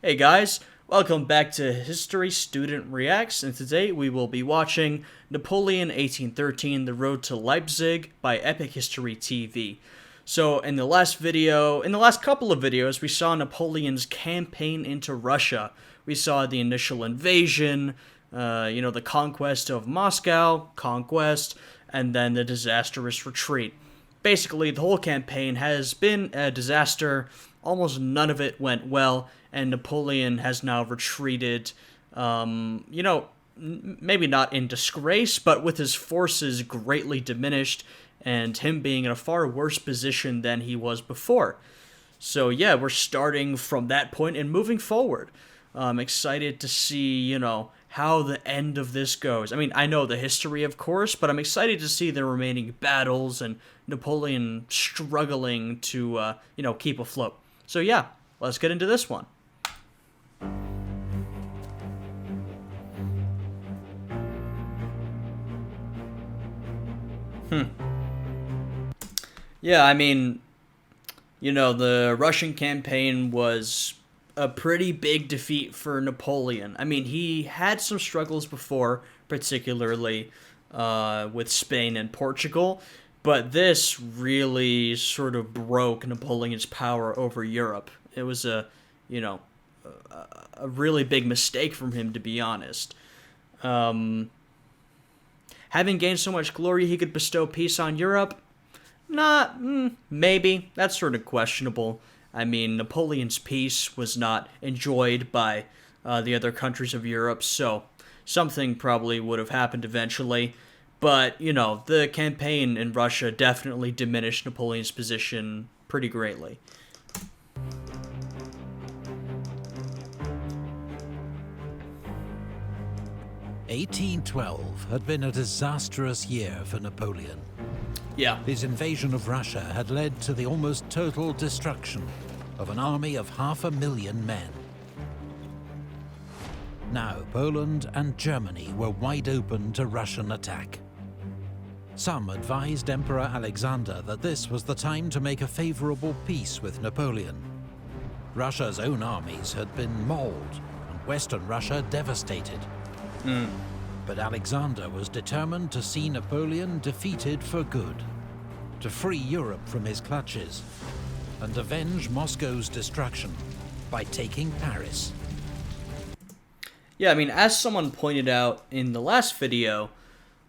Hey guys, welcome back to History Student Reacts, and today we will be watching Napoleon 1813, The Road to Leipzig by Epic History TV. So in the last couple of videos, we saw Napoleon's campaign into Russia. We saw the initial invasion, the conquest of Moscow, and then the disastrous retreat. Basically, the whole campaign has been a disaster. Almost none of it went well, and Napoleon has now retreated, maybe not in disgrace, but with his forces greatly diminished, and him being in a far worse position than he was before. So yeah, we're starting from that point and moving forward. I'm excited to see, how the end of this goes. I mean, I know the history, of course, but I'm excited to see the remaining battles and Napoleon struggling to, keep afloat. So yeah, let's get into this one. Yeah, I mean, the Russian campaign was a pretty big defeat for Napoleon. I mean, he had some struggles before, particularly with Spain and Portugal, but this really sort of broke Napoleon's power over Europe. It was a really big mistake from him, to be honest. Having gained so much glory, he could bestow peace on Europe. Maybe. That's sort of questionable. I mean, Napoleon's peace was not enjoyed by the other countries of Europe, so something probably would have happened eventually. But, the campaign in Russia definitely diminished Napoleon's position pretty greatly. "1812 had been a disastrous year for Napoleon. Yeah. His invasion of Russia had led to the almost total destruction of an army of 500,000 men. Now Poland and Germany were wide open to Russian attack. Some advised Emperor Alexander that this was the time to make a favourable peace with Napoleon. Russia's own armies had been mauled and Western Russia devastated. But Alexander was determined to see Napoleon defeated for good, to free Europe from his clutches, and avenge Moscow's destruction by taking Paris. Yeah, I mean, as someone pointed out in the last video,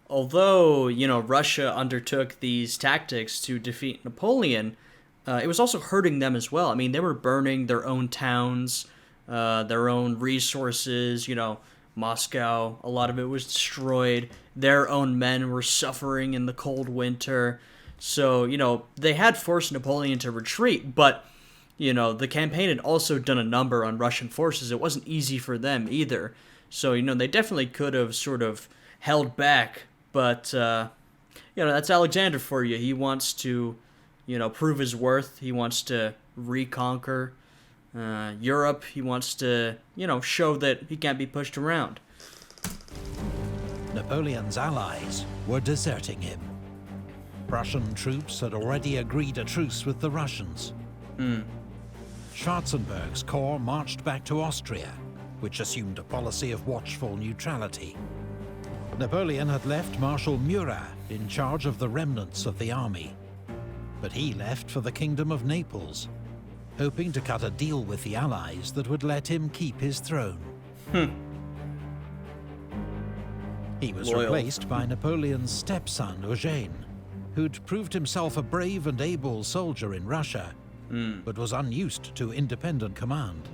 although, Russia undertook these tactics to defeat Napoleon, it was also hurting them as well. I mean, they were burning their own towns, their own resources, Moscow, a lot of it was destroyed. Their own men were suffering in the cold winter. So, they had forced Napoleon to retreat, but, the campaign had also done a number on Russian forces. It wasn't easy for them either. So, they definitely could have sort of held back. But, that's Alexander for you. He wants to, prove his worth. He wants to reconquer Europe. He wants to, show that he can't be pushed around. Napoleon's allies were deserting him. Prussian troops had already agreed a truce with the Russians. Schwarzenberg's corps marched back to Austria, which assumed a policy of watchful neutrality. Napoleon had left Marshal Murat in charge of the remnants of the army, but he left for the Kingdom of Naples, hoping to cut a deal with the Allies that would let him keep his throne. He was replaced by Napoleon's stepson, Eugene, who'd proved himself a brave and able soldier in Russia, but was unused to independent command,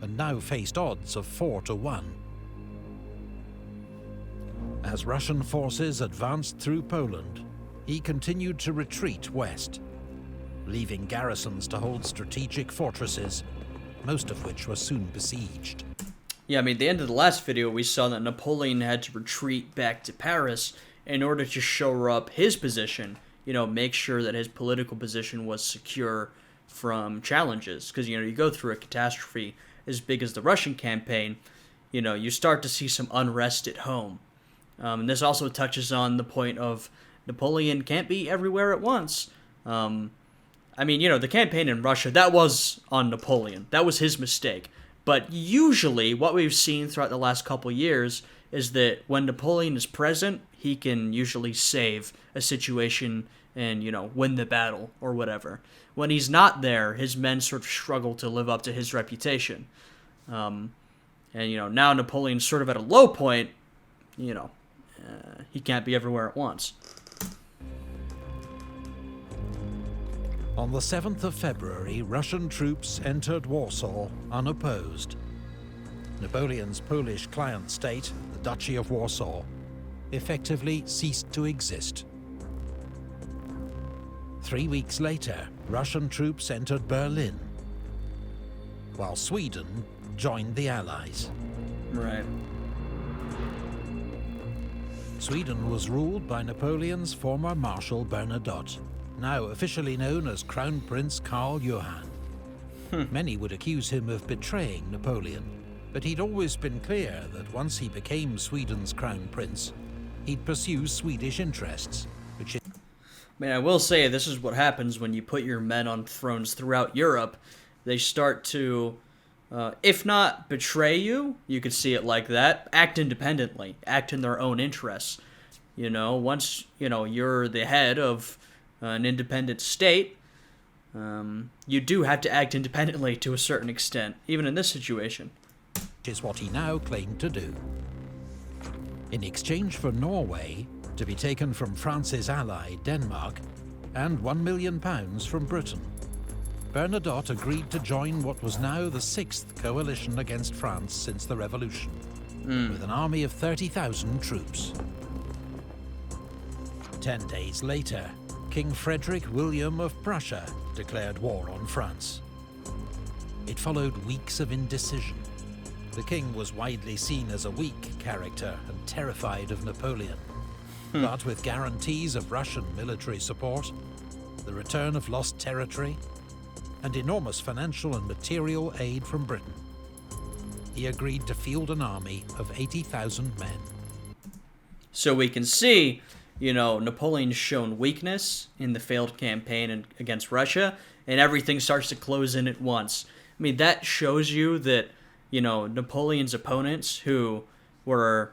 and now faced odds of 4-1. As Russian forces advanced through Poland, he continued to retreat west, leaving garrisons to hold strategic fortresses, most of which were soon besieged. Yeah, I mean, at the end of the last video, we saw that Napoleon had to retreat back to Paris in order to shore up his position, make sure that his political position was secure from challenges. Because, you go through a catastrophe as big as the Russian campaign, you start to see some unrest at home. And this also touches on the point of Napoleon can't be everywhere at once. I mean, the campaign in Russia, that was on Napoleon. That was his mistake. But usually, what we've seen throughout the last couple years is that when Napoleon is present, he can usually save a situation and, win the battle or whatever. When he's not there, his men sort of struggle to live up to his reputation. And, now Napoleon's sort of at a low point, he can't be everywhere at once. On the 7th of February, Russian troops entered Warsaw unopposed. Napoleon's Polish client state, the Duchy of Warsaw, effectively ceased to exist. 3 weeks later, Russian troops entered Berlin, while Sweden joined the Allies. Right. Sweden was ruled by Napoleon's former Marshal Bernadotte, now officially known as Crown Prince Karl Johan. Many would accuse him of betraying Napoleon, but he'd always been clear that once he became Sweden's Crown Prince, he'd pursue Swedish interests, which is... I will say this is what happens when you put your men on thrones throughout Europe. They start to, if not betray you, you could see it like that, act independently, act in their own interests. Once, you're the head of an independent state, you do have to act independently to a certain extent, even in this situation. Which is what he now claimed to do. In exchange for Norway, to be taken from France's ally, Denmark, and £1 million from Britain, Bernadotte agreed to join what was now the 6th coalition against France since the Revolution, with an army of 30,000 troops. 10 days later, King Frederick William of Prussia declared war on France. It followed weeks of indecision. The king was widely seen as a weak character and terrified of Napoleon. But with guarantees of Russian military support, the return of lost territory, and enormous financial and material aid from Britain, he agreed to field an army of 80,000 men. So we can see, Napoleon's shown weakness in the failed campaign against Russia, and everything starts to close in at once. That shows you that, Napoleon's opponents, who were,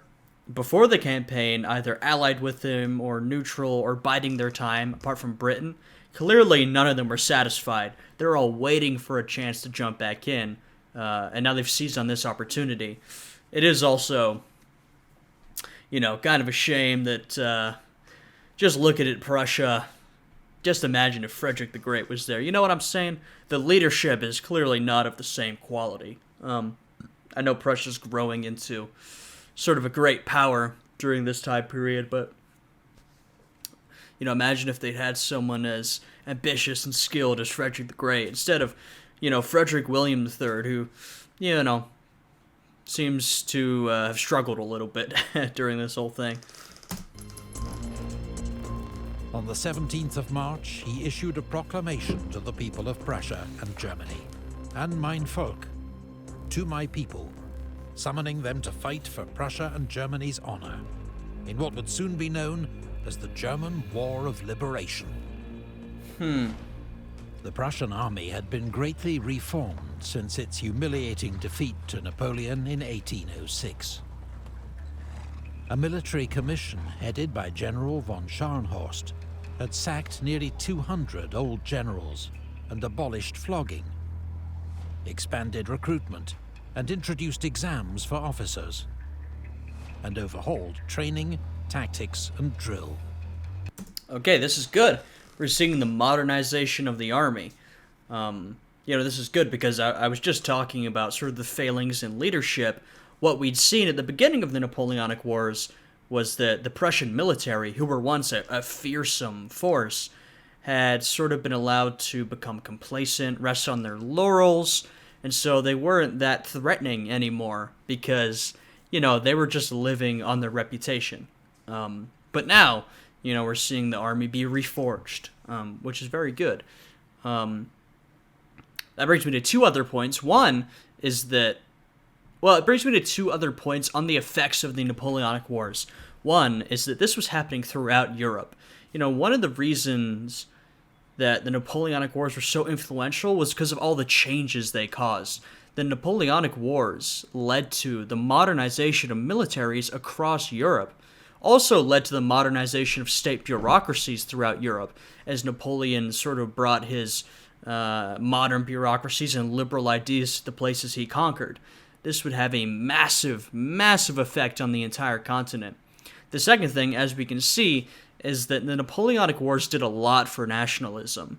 before the campaign, either allied with him or neutral or biding their time, apart from Britain, clearly none of them were satisfied. They're all waiting for a chance to jump back in, and now they've seized on this opportunity. It is also, kind of a shame that, just look at it, Prussia. Just imagine if Frederick the Great was there. You know what I'm saying? The leadership is clearly not of the same quality. I know Prussia's growing into sort of a great power during this time period, but, imagine if they'd had someone as ambitious and skilled as Frederick the Great, instead of, Frederick William III, who, seems to have struggled a little bit during this whole thing. On the 17th of March, he issued a proclamation to the people of Prussia and Germany, "An mein Volk," to my people, summoning them to fight for Prussia and Germany's honor, in what would soon be known as the German War of Liberation. The Prussian army had been greatly reformed since its humiliating defeat to Napoleon in 1806. A military commission headed by General von Scharnhorst had sacked nearly 200 old generals and abolished flogging, expanded recruitment, and introduced exams for officers, and overhauled training, tactics, and drill. Okay, this is good. We're seeing the modernization of the army. This is good because I was just talking about sort of the failings in leadership. What we'd seen at the beginning of the Napoleonic Wars was that the Prussian military, who were once a fearsome force, had sort of been allowed to become complacent, rest on their laurels, and so they weren't that threatening anymore because, they were just living on their reputation. But now, we're seeing the army be reforged, which is very good. That brings me to two other points. One is that, it brings me to two other points on the effects of the Napoleonic Wars. One is that this was happening throughout Europe. One of the reasons that the Napoleonic Wars were so influential was because of all the changes they caused. the Napoleonic Wars led to the modernization of militaries across Europe, also led to the modernization of state bureaucracies throughout Europe, as Napoleon sort of brought his modern bureaucracies and liberal ideas to the places he conquered. This would have a massive, massive effect on the entire continent. The second thing, as we can see, is that the Napoleonic Wars did a lot for nationalism.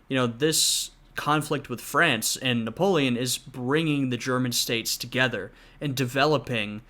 This conflict with France and Napoleon is bringing the German states together and developing.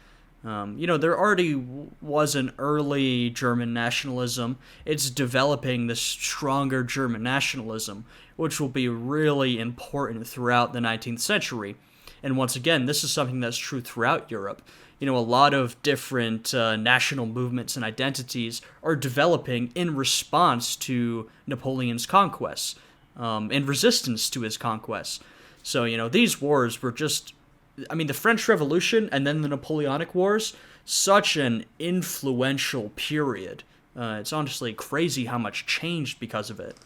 There already was an early German nationalism. It's developing this stronger German nationalism, which will be really important throughout the 19th century. And once again, this is something that's true throughout Europe. A lot of different national movements and identities are developing in response to Napoleon's conquests. In resistance to his conquests. So, these wars were just, the French Revolution and then the Napoleonic Wars, such an influential period. It's honestly crazy how much changed because of it.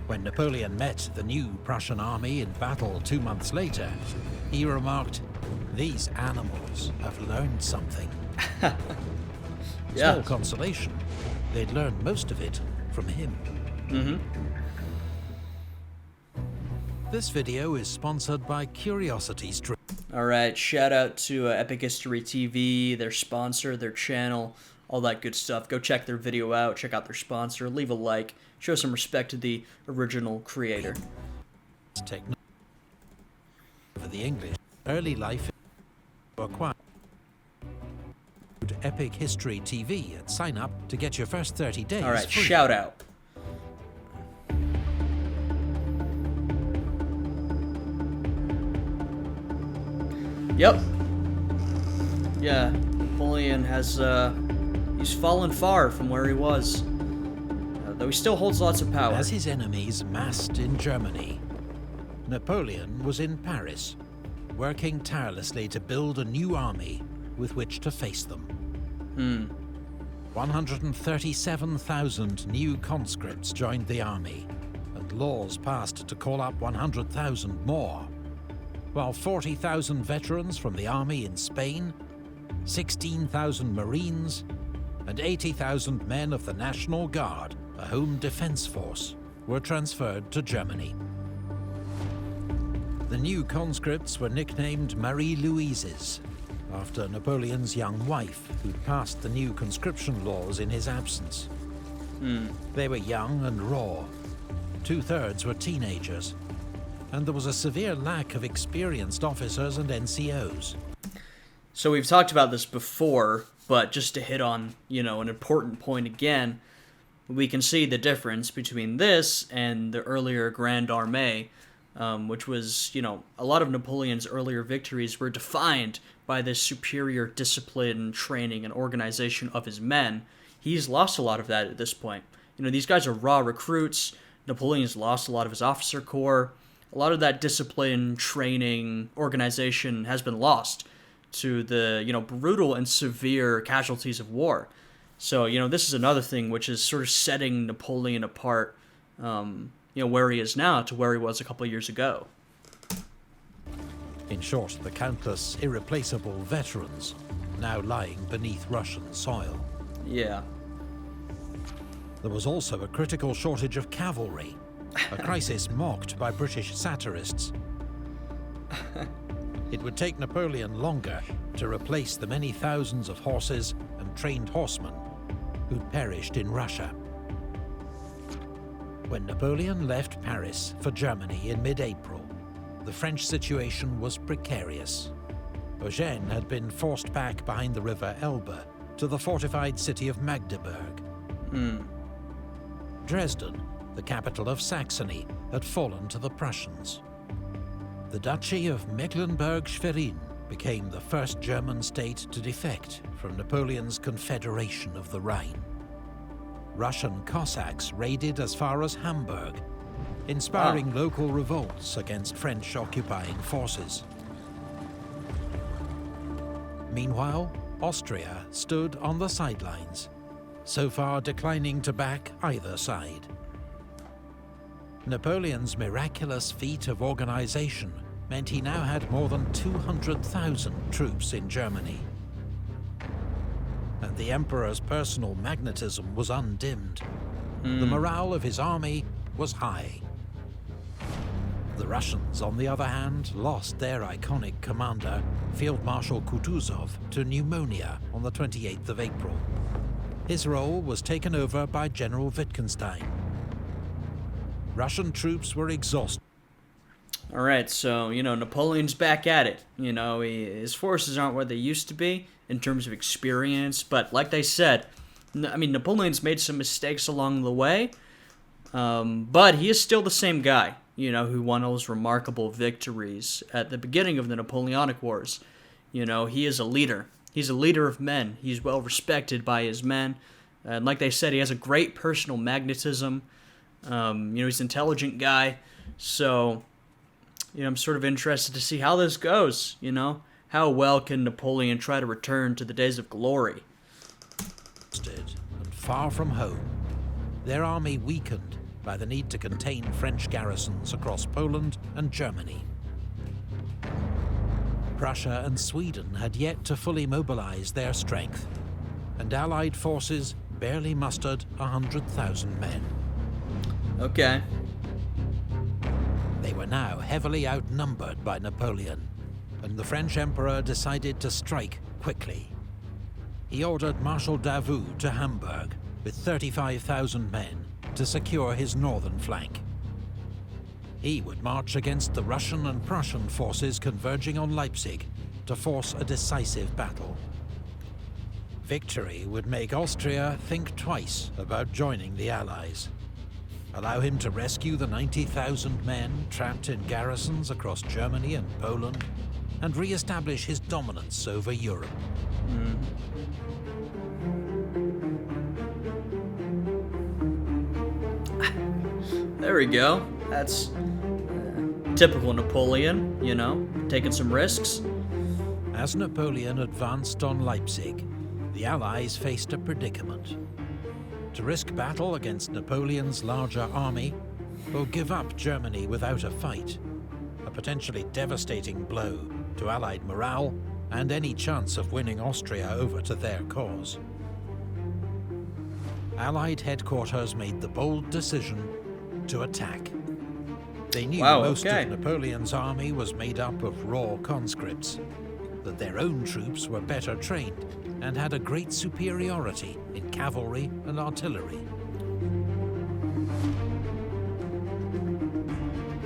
When Napoleon met the new Prussian army in battle 2 months later, he remarked, "These animals have learned something." Yeah. Small consolation, they'd learned most of it from him. This video is sponsored by CuriosityStream. Alright, shout out to Epic History TV, their sponsor, their channel, all that good stuff. Go check their video out, check out their sponsor, leave a like, show some respect to the original creator. For the English, early life acquired. Epic History TV and sign up to get your first 30 days Alright, free. shout out. Yep. Yeah, Napoleon has, he's fallen far from where he was. Though he still holds lots of power. As his enemies massed in Germany, Napoleon was in Paris, working tirelessly to build a new army with which to face them. 137,000 new conscripts joined the army, and laws passed to call up 100,000 more, while 40,000 veterans from the army in Spain, 16,000 Marines, and 80,000 men of the National Guard, a home defense force, were transferred to Germany. The new conscripts were nicknamed Marie Louises, after Napoleon's young wife, who'd passed the new conscription laws in his absence. They were young and raw. 2/3 were teenagers, and there was a severe lack of experienced officers and NCOs. So we've talked about this before, but just to hit on, an important point again, we can see the difference between this and the earlier Grande Armée, which was, a lot of Napoleon's earlier victories were defined by this superior discipline, training, and organization of his men. He's lost a lot of that at this point. These guys are raw recruits. Napoleon's lost a lot of his officer corps. A lot of that discipline, training, organization has been lost to the, brutal and severe casualties of war. So, this is another thing which is sort of setting Napoleon apart, where he is now to where he was a couple of years ago. In short, the countless irreplaceable veterans now lying beneath Russian soil. Yeah. There was also a critical shortage of cavalry, a crisis mocked by British satirists. It would take Napoleon longer to replace the many thousands of horses and trained horsemen who'd perished in Russia. When Napoleon left Paris for Germany in mid-April, the French situation was precarious. Eugène had been forced back behind the river Elbe to the fortified city of Magdeburg. Dresden, the capital of Saxony, had fallen to the Prussians. The Duchy of Mecklenburg-Schwerin became the first German state to defect from Napoleon's Confederation of the Rhine. Russian Cossacks raided as far as Hamburg, inspiring local revolts against French occupying forces. Meanwhile, Austria stood on the sidelines, so far declining to back either side. Napoleon's miraculous feat of organization meant he now had more than 200,000 troops in Germany. And the Emperor's personal magnetism was undimmed. The morale of his army was high. The Russians, on the other hand, lost their iconic commander, Field Marshal Kutuzov, to pneumonia on the 28th of April. His role was taken over by General Wittgenstein. Russian troops were exhausted. All right, so, Napoleon's back at it. His forces aren't where they used to be in terms of experience, but like I said, Napoleon's made some mistakes along the way, but he is still the same guy, who won those remarkable victories at the beginning of the Napoleonic Wars. He is a leader. He's a leader of men. He's well respected by his men. And like they said, he has a great personal magnetism. He's an intelligent guy. So, I'm sort of interested to see how this goes, How well can Napoleon try to return to the days of glory? And far from home, their army weakened by the need to contain French garrisons across Poland and Germany. Prussia and Sweden had yet to fully mobilize their strength, and Allied forces barely mustered 100,000 men. Okay. They were now heavily outnumbered by Napoleon, and the French Emperor decided to strike quickly. He ordered Marshal Davout to Hamburg with 35,000 men to secure his northern flank. He would march against the Russian and Prussian forces converging on Leipzig to force a decisive battle. Victory would make Austria think twice about joining the Allies, allow him to rescue the 90,000 men trapped in garrisons across Germany and Poland, and re-establish his dominance over Europe. There we go. That's typical Napoleon, taking some risks. As Napoleon advanced on Leipzig, the Allies faced a predicament. To risk battle against Napoleon's larger army, or give up Germany without a fight, a potentially devastating blow to Allied morale and any chance of winning Austria over to their cause. Allied headquarters made the bold decision to attack. They knew most of Napoleon's army was made up of raw conscripts, that their own troops were better trained and had a great superiority in cavalry and artillery.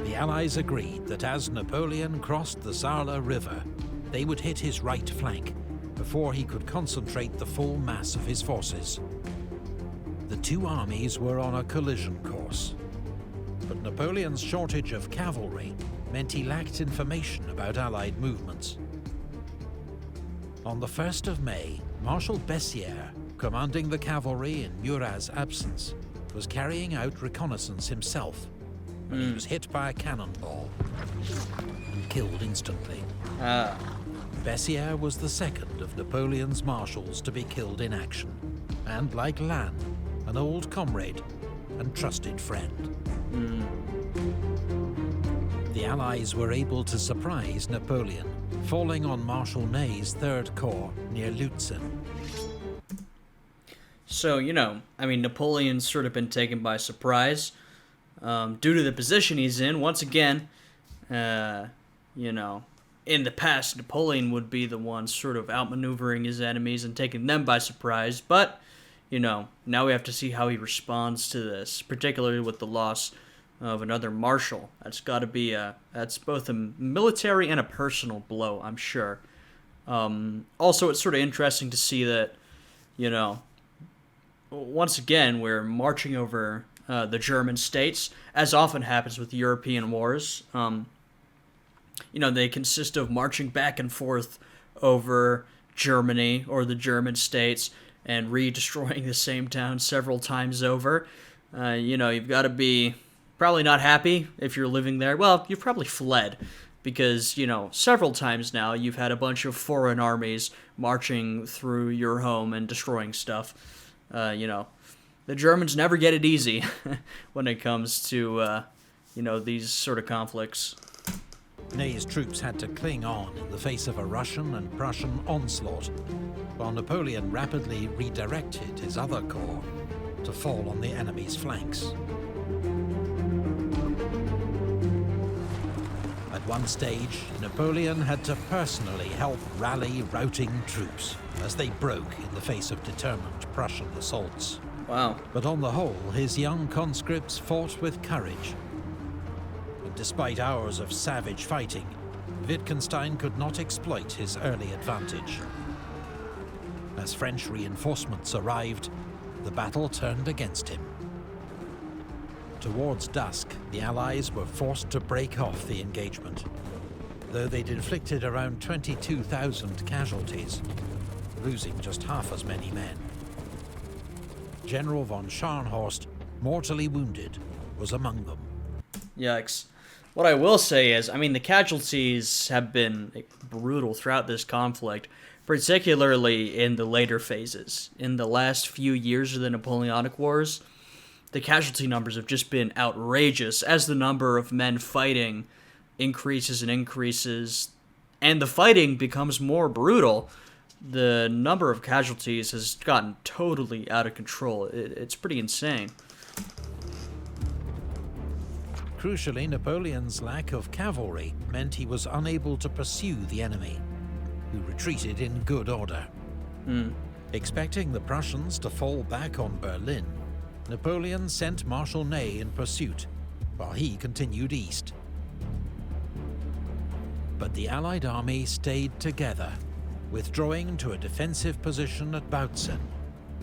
The Allies agreed that as Napoleon crossed the Saale River, they would hit his right flank before he could concentrate the full mass of his forces. The two armies were on a collision course, but Napoleon's shortage of cavalry meant he lacked information about Allied movements. On the 1st of May, Marshal Bessières, commanding the cavalry in Murat's absence, was carrying out reconnaissance himself when he was hit by a cannonball and killed instantly. Bessières was the second of Napoleon's marshals to be killed in action, and like Lannes, an old comrade and trusted friend. The Allies were able to surprise Napoleon, falling on Marshal Ney's Third Corps near Lutzen. So, Napoleon's sort of been taken by surprise due to the position he's in. Once again, in the past, Napoleon would be the one sort of outmaneuvering his enemies and taking them by surprise. But, now we have to see how he responds to this, particularly with the loss of another marshal. That's got to be that's both a military and a personal blow, I'm sure. Also, it's sort of interesting to see that, once again, we're marching over the German states, as often happens with European wars. They consist of marching back and forth over Germany or the German states and re-destroying the same town several times over. You've got to be probably not happy if you're living there. Well, you've probably fled because, several times now you've had a bunch of foreign armies marching through your home and destroying stuff. The Germans never get it easy when it comes to these sort of conflicts. Ney's troops had to cling on in the face of a Russian and Prussian onslaught, while Napoleon rapidly redirected his other corps to fall on the enemy's flanks. At one stage, Napoleon had to personally help rally routing troops as they broke in the face of determined Prussian assaults. Wow. But on the whole, his young conscripts fought with courage. And despite hours of savage fighting, Wittgenstein could not exploit his early advantage. As French reinforcements arrived, the battle turned against him. Towards dusk, the Allies were forced to break off the engagement, though they'd inflicted around 22,000 casualties, losing just half as many men. General von Scharnhorst, mortally wounded, was among them. Yikes. What I will say is, the casualties have been brutal throughout this conflict, particularly in the later phases. In the last few years of the Napoleonic Wars, the casualty numbers have just been outrageous as the number of men fighting increases and increases, and the fighting becomes more brutal. The number of casualties has gotten totally out of control. It's pretty insane. Crucially, Napoleon's lack of cavalry meant he was unable to pursue the enemy, who retreated in good order. Expecting the Prussians to fall back on Berlin, Napoleon sent Marshal Ney in pursuit, while he continued east. But the Allied army stayed together, withdrawing to a defensive position at Bautzen,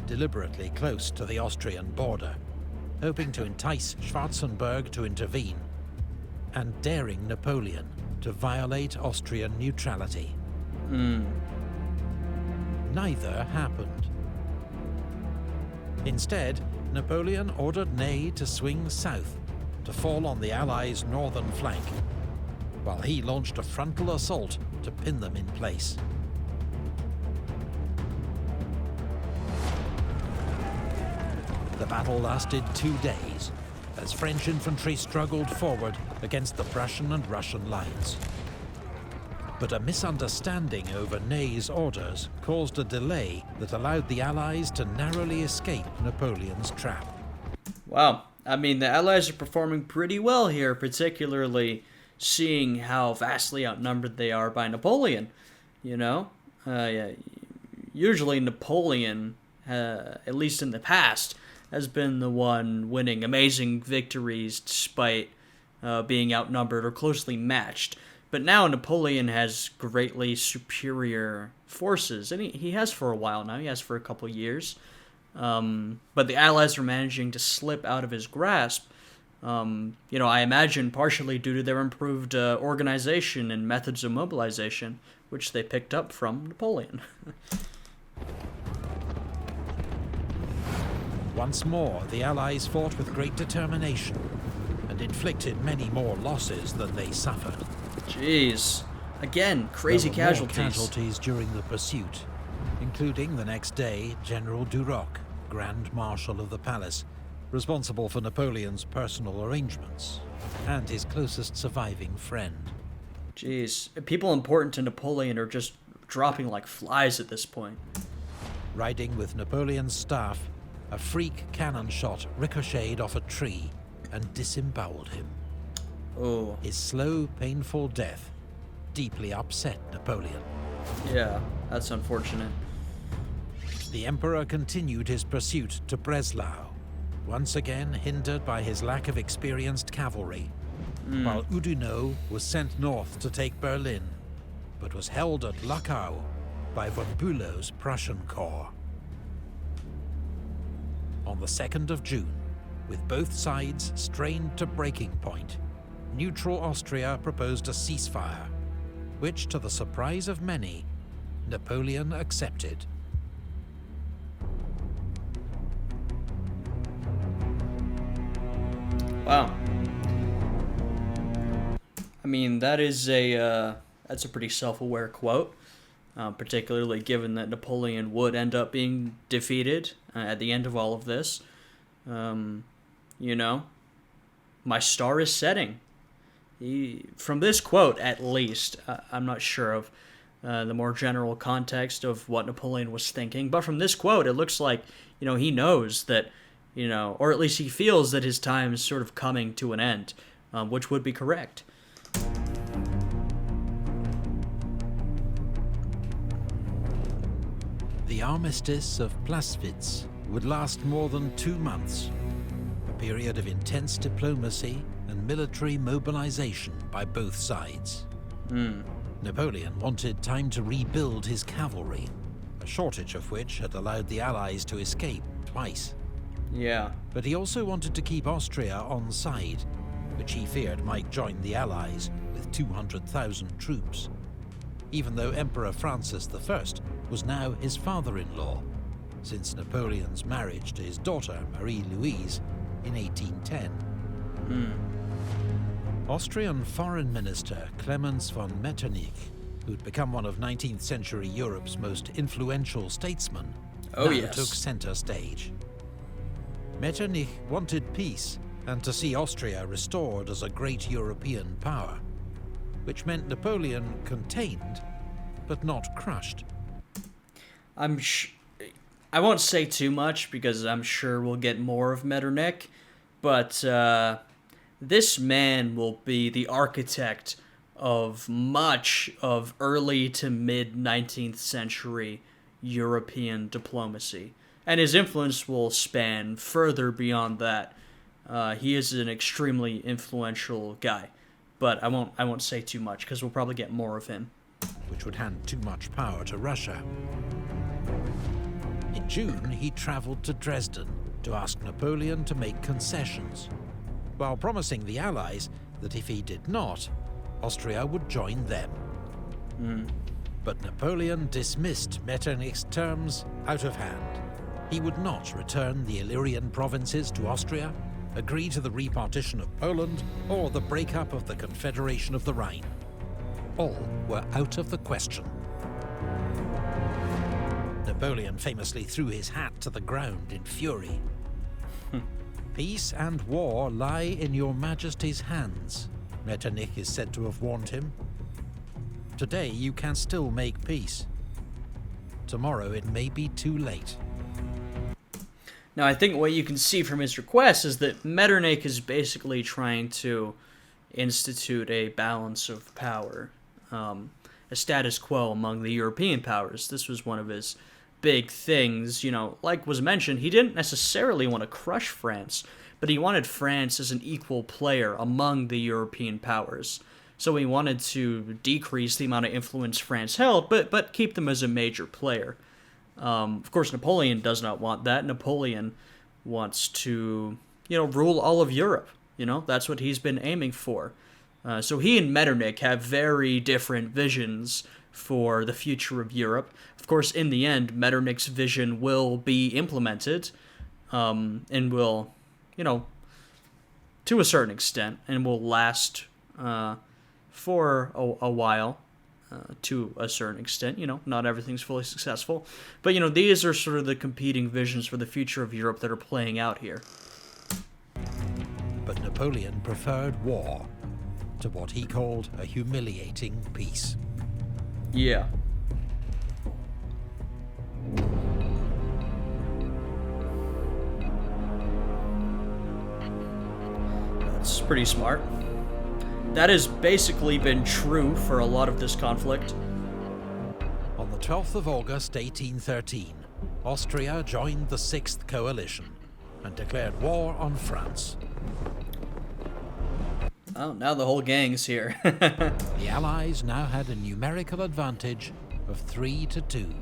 deliberately close to the Austrian border, hoping to entice Schwarzenberg to intervene, and daring Napoleon to violate Austrian neutrality. Neither happened. Instead, Napoleon ordered Ney to swing south to fall on the Allies' northern flank, while he launched a frontal assault to pin them in place. The battle lasted 2 days, as French infantry struggled forward against the Prussian and Russian lines. But a misunderstanding over Ney's orders caused a delay that allowed the Allies to narrowly escape Napoleon's trap. Wow. The Allies are performing pretty well here, particularly seeing how vastly outnumbered they are by Napoleon. Usually Napoleon, at least in the past, has been the one winning amazing victories despite being outnumbered or closely matched. But now Napoleon has greatly superior forces, and he has for a while now. He has for a couple years. But the Allies are managing to slip out of his grasp. I imagine partially due to their improved organization and methods of mobilization, which they picked up from Napoleon. Once more, the Allies fought with great determination and inflicted many more losses than they suffered. Jeez. Again, crazy casualties. More casualties during the pursuit, including the next day General Duroc, Grand Marshal of the Palace, responsible for Napoleon's personal arrangements, and his closest surviving friend. Jeez. People important to Napoleon are just dropping like flies at this point. Riding with Napoleon's staff, a freak cannon shot ricocheted off a tree and disemboweled him. Oh. His slow, painful death deeply upset Napoleon. Yeah, that's unfortunate. The Emperor continued his pursuit to Breslau, once again hindered by his lack of experienced cavalry, while Oudinot was sent north to take Berlin, but was held at Luckau by von Bülow's Prussian corps. On the 2nd of June, with both sides strained to breaking point, neutral Austria proposed a ceasefire, which, to the surprise of many, Napoleon accepted. Wow. That's a pretty self-aware quote, particularly given that Napoleon would end up being defeated at the end of all of this. my star is setting. From this quote, at least, I'm not sure of the more general context of what Napoleon was thinking, but from this quote, it looks like, he knows that, or at least he feels that his time is sort of coming to an end, which would be correct. The armistice of Plaswitz would last more than 2 months, a period of intense diplomacy and military mobilization by both sides. Napoleon wanted time to rebuild his cavalry, a shortage of which had allowed the Allies to escape twice. Yeah. But he also wanted to keep Austria on side, which he feared might join the Allies with 200,000 troops, even though Emperor Francis I was now his father-in-law, since Napoleon's marriage to his daughter Marie-Louise in 1810. Austrian Foreign Minister Clemens von Metternich, who'd become one of 19th century Europe's most influential statesmen, took center stage. Metternich wanted peace and to see Austria restored as a great European power, which meant Napoleon contained, but not crushed. I won't say too much because I'm sure we'll get more of Metternich, but this man will be the architect of much of early to mid 19th century European diplomacy, and his influence will span further beyond that. He is an extremely influential guy, but I won't say too much because we'll probably get more of him. Which would hand too much power to Russia. In June, he traveled to Dresden to ask Napoleon to make concessions, while promising the Allies that if he did not, Austria would join them. But Napoleon dismissed Metternich's terms out of hand. He would not return the Illyrian provinces to Austria, agree to the repartition of Poland, or the breakup of the Confederation of the Rhine. All were out of the question. Napoleon famously threw his hat to the ground in fury. Peace and war lie in your Majesty's hands, Metternich is said to have warned him. Today you can still make peace. Tomorrow it may be too late. Now, I think what you can see from his request is that Metternich is basically trying to institute a balance of power, a status quo among the European powers. This was one of his big things. Like was mentioned, he didn't necessarily want to crush France, but he wanted France as an equal player among the European powers. So he wanted to decrease the amount of influence France held, but keep them as a major player. Of course, Napoleon does not want that. Napoleon wants to, rule all of Europe. That's what he's been aiming for. So he and Metternich have very different visions for the future of Europe. Of course, in the end, Metternich's vision will be implemented, and will, to a certain extent, and will last for a while. To a certain extent, not everything's fully successful. But, these are sort of the competing visions for the future of Europe that are playing out here. But Napoleon preferred war to what he called a humiliating peace. Yeah. That's pretty smart. That has basically been true for a lot of this conflict. On the 12th of August 1813, Austria joined the Sixth Coalition and declared war on France. Oh, now the whole gang's here. The Allies now had a numerical advantage of 3-2,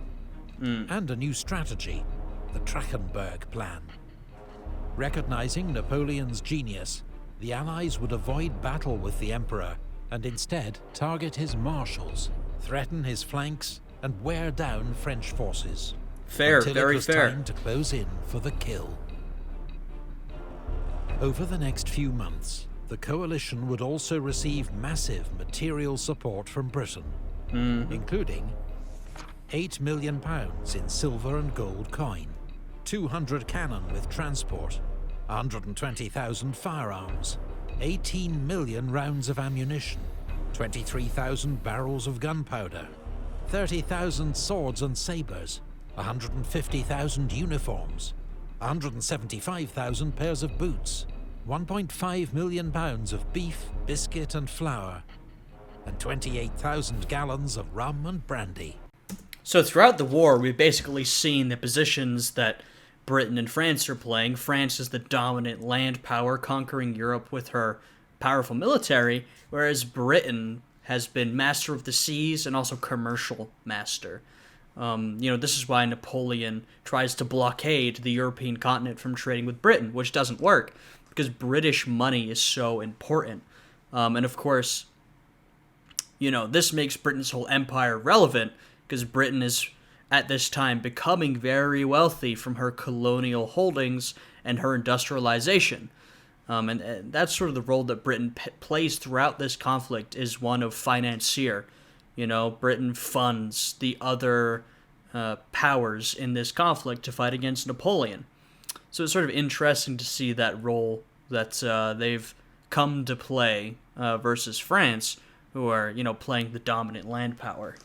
and a new strategy, the Trachenberg Plan. Recognizing Napoleon's genius, the Allies would avoid battle with the Emperor and instead target his marshals, threaten his flanks, and wear down French forces. Fair, until very it was fair. time to close in for the kill. Over the next few months, the coalition would also receive massive material support from Britain, including £8 million in silver and gold coin, 200 cannon with transport, 120,000 firearms, 18 million rounds of ammunition, 23,000 barrels of gunpowder, 30,000 swords and sabres, 150,000 uniforms, 175,000 pairs of boots, 1.5 million pounds of beef, biscuit and flour, and 28,000 gallons of rum and brandy. So throughout the war, we've basically seen the positions that Britain and France are playing. France is the dominant land power, conquering Europe with her powerful military, whereas Britain has been master of the seas and also commercial master. This is why Napoleon tries to blockade the European continent from trading with Britain, which doesn't work, because British money is so important. And of course, this makes Britain's whole empire relevant, because Britain is, at this time, becoming very wealthy from her colonial holdings and her industrialization. And that's sort of the role that Britain plays throughout this conflict, is one of financier. Britain funds the other powers in this conflict to fight against Napoleon. So it's sort of interesting to see that role that they've come to play versus France, who are, playing the dominant land power.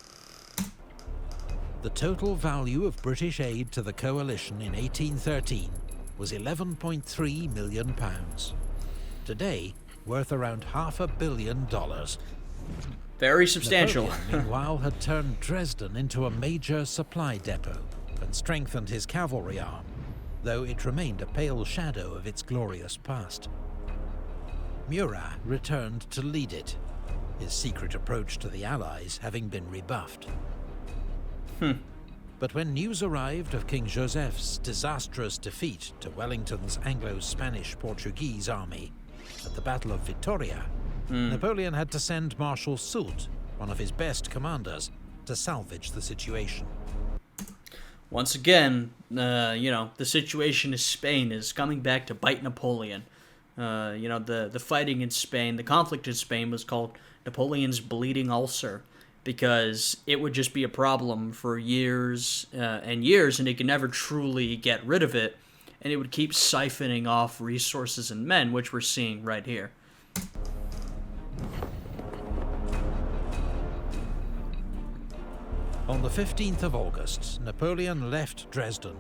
The total value of British aid to the coalition in 1813 was £11.3 million. Today, worth around $500 million. Very substantial. Napoleon, meanwhile, had turned Dresden into a major supply depot and strengthened his cavalry arm, though it remained a pale shadow of its glorious past. Murat returned to lead it, his secret approach to the Allies having been rebuffed. But when news arrived of King Joseph's disastrous defeat to Wellington's Anglo-Spanish-Portuguese army at the Battle of Vittoria, Napoleon had to send Marshal Soult, one of his best commanders, to salvage the situation. Once again, the situation in Spain is coming back to bite Napoleon. The fighting in Spain, the conflict in Spain was called Napoleon's bleeding ulcer, because it would just be a problem for years and years, and he could never truly get rid of it, and it would keep siphoning off resources and men, which we're seeing right here. On the 15th of August, Napoleon left Dresden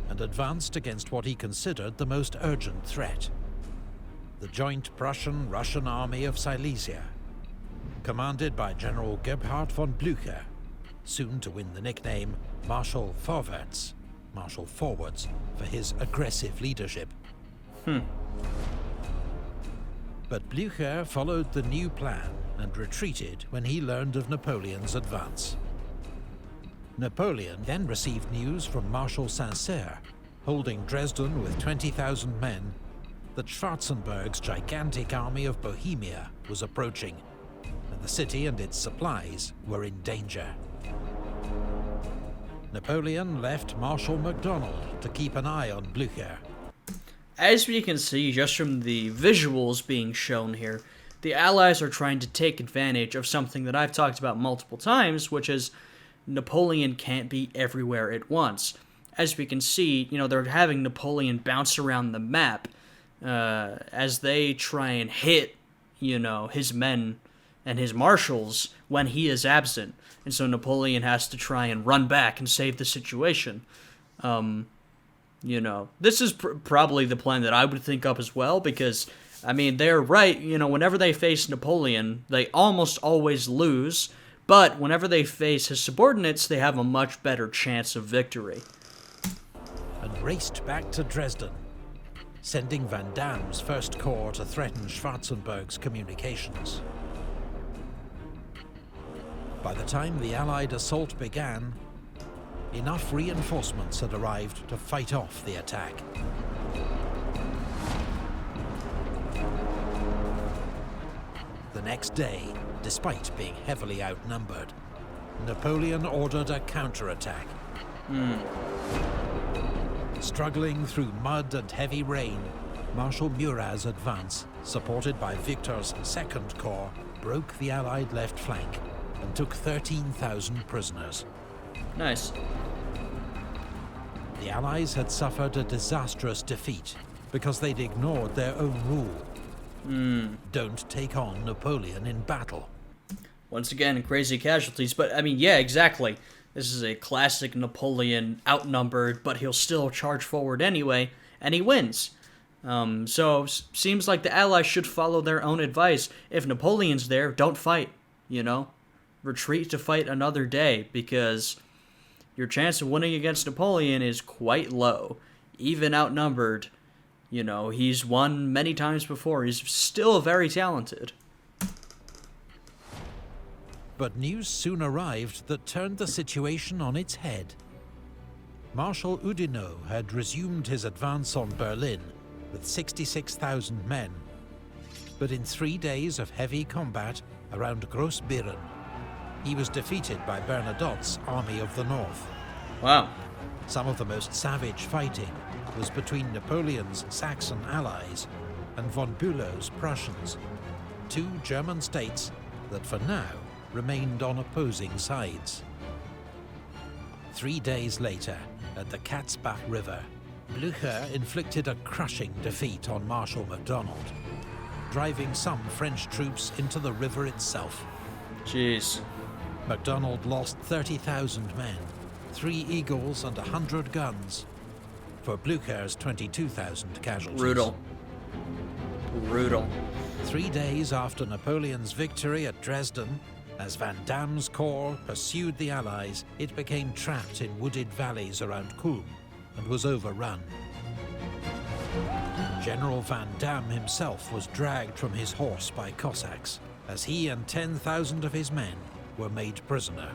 and advanced against what he considered the most urgent threat: the joint Prussian-Russian army of Silesia, commanded by General Gebhard von Blücher, soon to win the nickname Marshal Vorwärts, Marshal Forwards, for his aggressive leadership. But Blücher followed the new plan and retreated when he learned of Napoleon's advance. Napoleon then received news from Marshal Saint-Cyr, holding Dresden with 20,000 men, that Schwarzenberg's gigantic army of Bohemia was approaching, and the city and its supplies were in danger. Napoleon left Marshal MacDonald to keep an eye on Blücher. As we can see just from the visuals being shown here, the Allies are trying to take advantage of something that I've talked about multiple times, which is Napoleon can't be everywhere at once. As we can see, they're having Napoleon bounce around the map as they try and hit, his men and his marshals when he is absent. And so Napoleon has to try and run back and save the situation. This is probably the plan that I would think up as well, because, they're right. Whenever they face Napoleon, they almost always lose, but whenever they face his subordinates, they have a much better chance of victory. And raced back to Dresden, sending Van Damme's First Corps to threaten Schwarzenberg's communications. By the time the Allied assault began, enough reinforcements had arrived to fight off the attack. The next day, despite being heavily outnumbered, Napoleon ordered a counterattack. Struggling through mud and heavy rain, Marshal Murat's advance, supported by Victor's Second Corps, broke the Allied left flank and took 13,000 prisoners. Nice. The Allies had suffered a disastrous defeat because they'd ignored their own rule. Don't take on Napoleon in battle. Once again, crazy casualties. But, I mean, yeah, exactly. This is a classic Napoleon, outnumbered, but he'll still charge forward anyway, and he wins. So, seems like the Allies should follow their own advice. If Napoleon's there, don't fight, you know? Retreat to fight another day, because your chance of winning against Napoleon is quite low. Even outnumbered, you know, he's won many times before. He's still very talented. But news soon arrived that turned the situation on its head. Marshal Oudinot had resumed his advance on Berlin with 66,000 men. But in 3 days of heavy combat around Grossbeeren, he was defeated by Bernadotte's Army of the North. Wow. Some of the most savage fighting was between Napoleon's Saxon allies and von Bülow's Prussians, two German states that for now remained on opposing sides. 3 days later, at the Katzbach River, Blücher inflicted a crushing defeat on Marshal MacDonald, driving some French troops into the river itself. Jeez. MacDonald lost 30,000 men, 3 eagles and 100 guns, for Blücher's 22,000 casualties. Brutal. 3 days after Napoleon's victory at Dresden, as Van Damme's corps pursued the Allies, it became trapped in wooded valleys around Kulm and was overrun. General Van Damme himself was dragged from his horse by Cossacks, as he and 10,000 of his men were made prisoner.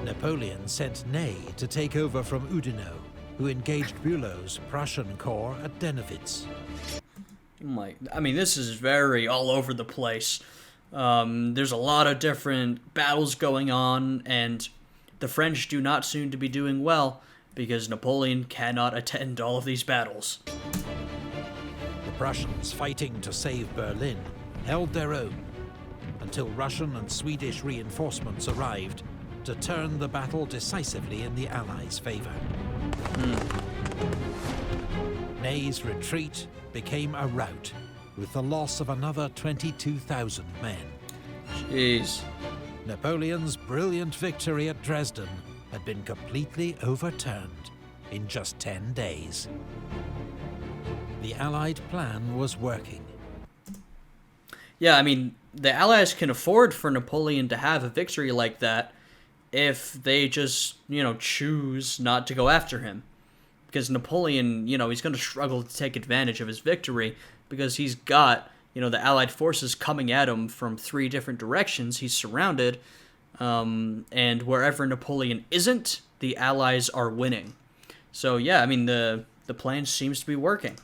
Napoleon sent Ney to take over from Oudinot, who engaged Bülow's Prussian corps at Dennewitz. I mean, this is very all over the place. There's a lot of different battles going on, and the French do not seem to be doing well because Napoleon cannot attend all of these battles. The Prussians, fighting to save Berlin, held their own until Russian and Swedish reinforcements arrived to turn the battle decisively in the Allies' favor. Ney's retreat became a rout, with the loss of another 22,000 men. Jeez. Napoleon's brilliant victory at Dresden had been completely overturned in just 10 days. The Allied plan was working. Yeah, I mean, the Allies can afford for Napoleon to have a victory like that if they just, choose not to go after him. Because Napoleon, he's going to struggle to take advantage of his victory because he's got, the Allied forces coming at him from 3 different directions. He's surrounded, and wherever Napoleon isn't, the Allies are winning. So, yeah, I mean, the plan seems to be working.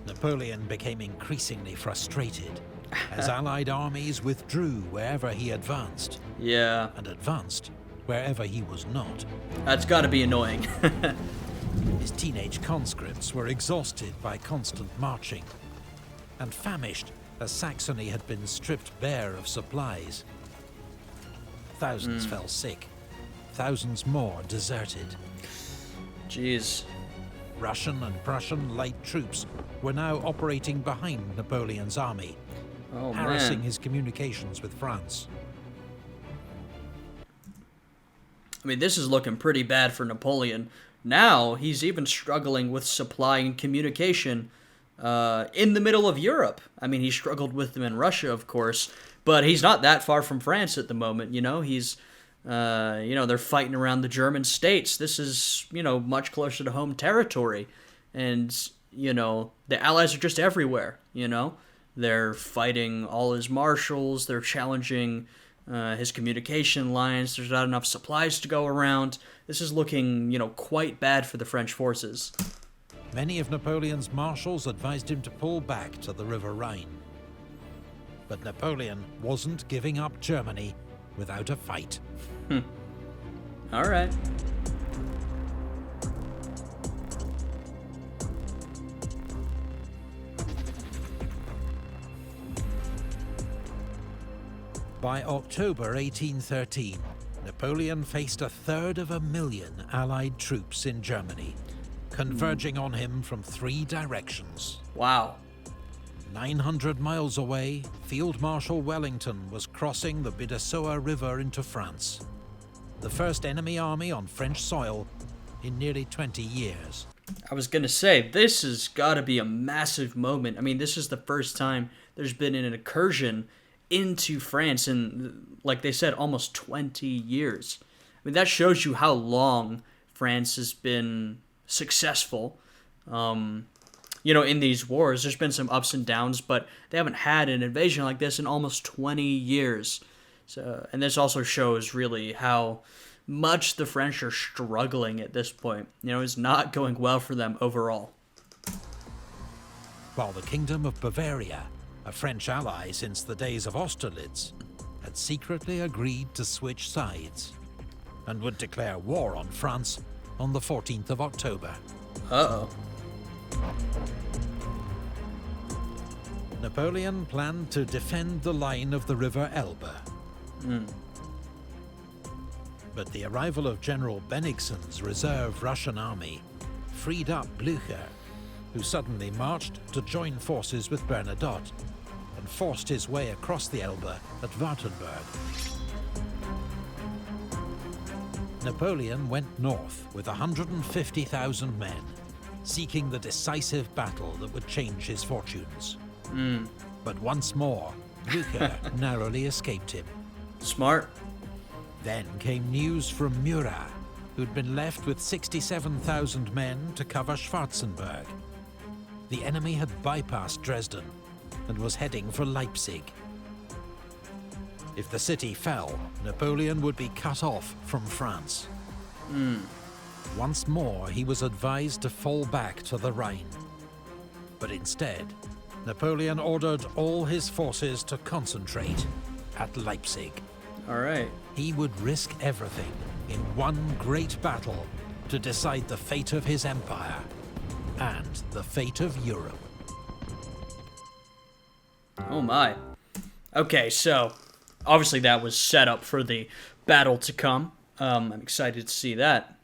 Napoleon became increasingly frustrated as Allied armies withdrew wherever he advanced. Yeah. And advanced wherever he was not. That's got to be annoying. His teenage conscripts were exhausted by constant marching and famished as Saxony had been stripped bare of supplies. Thousands fell sick. Thousands more deserted. Jeez. Russian and Prussian light troops were now operating behind Napoleon's army, harassing his communications with France. I mean, this is looking pretty bad for Napoleon. Now, he's even struggling with supply and communication in the middle of Europe. I mean, he struggled with them in Russia, of course, but he's not that far from France at the moment, He's, they're fighting around the German states. This is, much closer to home territory. And, the Allies are just everywhere, They're fighting all his marshals. They're challenging his communication lines. There's not enough supplies to go around. This is looking, quite bad for the French forces. Many of Napoleon's marshals advised him to pull back to the River Rhine. But Napoleon wasn't giving up Germany without a fight. All right. By October 1813, Napoleon faced 250,000 Allied troops in Germany, converging on him from 3 directions. Wow. 900 miles away, Field Marshal Wellington was crossing the Bidassoa River into France. The first enemy army on French soil in nearly 20 years. I was going to say, this has got to be a massive moment. I mean, this is the first time there's been an incursion into France in, like they said, almost 20 years. I mean, that shows you how long France has been successful. In these wars, there's been some ups and downs, but they haven't had an invasion like this in almost 20 years. So, and this also shows really how much the French are struggling at this point. It's not going well for them overall. While the Kingdom of Bavaria, a French ally since the days of Austerlitz, had secretly agreed to switch sides and would declare war on France on the 14th of October. Uh-oh. Napoleon planned to defend the line of the River Elbe. But the arrival of General Bennigsen's reserve Russian army freed up Blücher, who suddenly marched to join forces with Bernadotte and forced his way across the Elbe at Wartenberg. Napoleon went north with 150,000 men, seeking the decisive battle that would change his fortunes. But once more, Blücher narrowly escaped him. Smart. Then came news from Murat, who'd been left with 67,000 men to cover Schwarzenberg. The enemy had bypassed Dresden and was heading for Leipzig. If the city fell, Napoleon would be cut off from France. Once more, he was advised to fall back to the Rhine. But instead, Napoleon ordered all his forces to concentrate at Leipzig. All right. He would risk everything in one great battle to decide the fate of his empire and the fate of Europe. Oh my. Okay, so obviously that was set up for the battle to come. I'm excited to see that.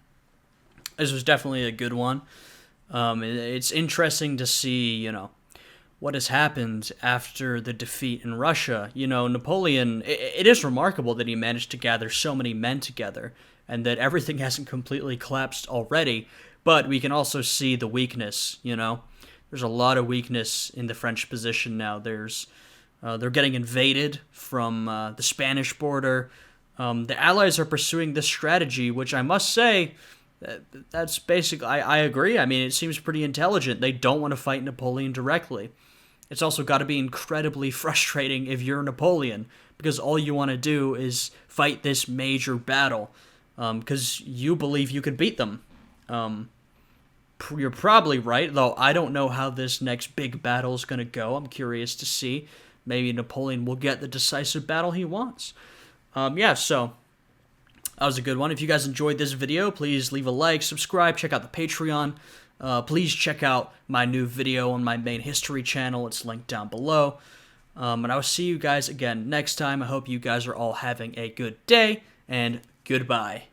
This was definitely a good one. It's interesting to see, what has happened after the defeat in Russia. Napoleon, it is remarkable that he managed to gather so many men together and that everything hasn't completely collapsed already, but we can also see the weakness, There's a lot of weakness in the French position now. They're getting invaded from the Spanish border. The Allies are pursuing this strategy, which I must say, that's basically, I agree. I mean, it seems pretty intelligent. They don't want to fight Napoleon directly. It's also got to be incredibly frustrating if you're Napoleon, because all you want to do is fight this major battle, because you believe you could beat them. You're probably right, though I don't know how this next big battle is going to go. I'm curious to see. Maybe Napoleon will get the decisive battle he wants. So that was a good one. If you guys enjoyed this video, please leave a like, subscribe, check out the Patreon. Please check out my new video on my main history channel. It's linked down below. And I will see you guys again next time. I hope you guys are all having a good day, and goodbye.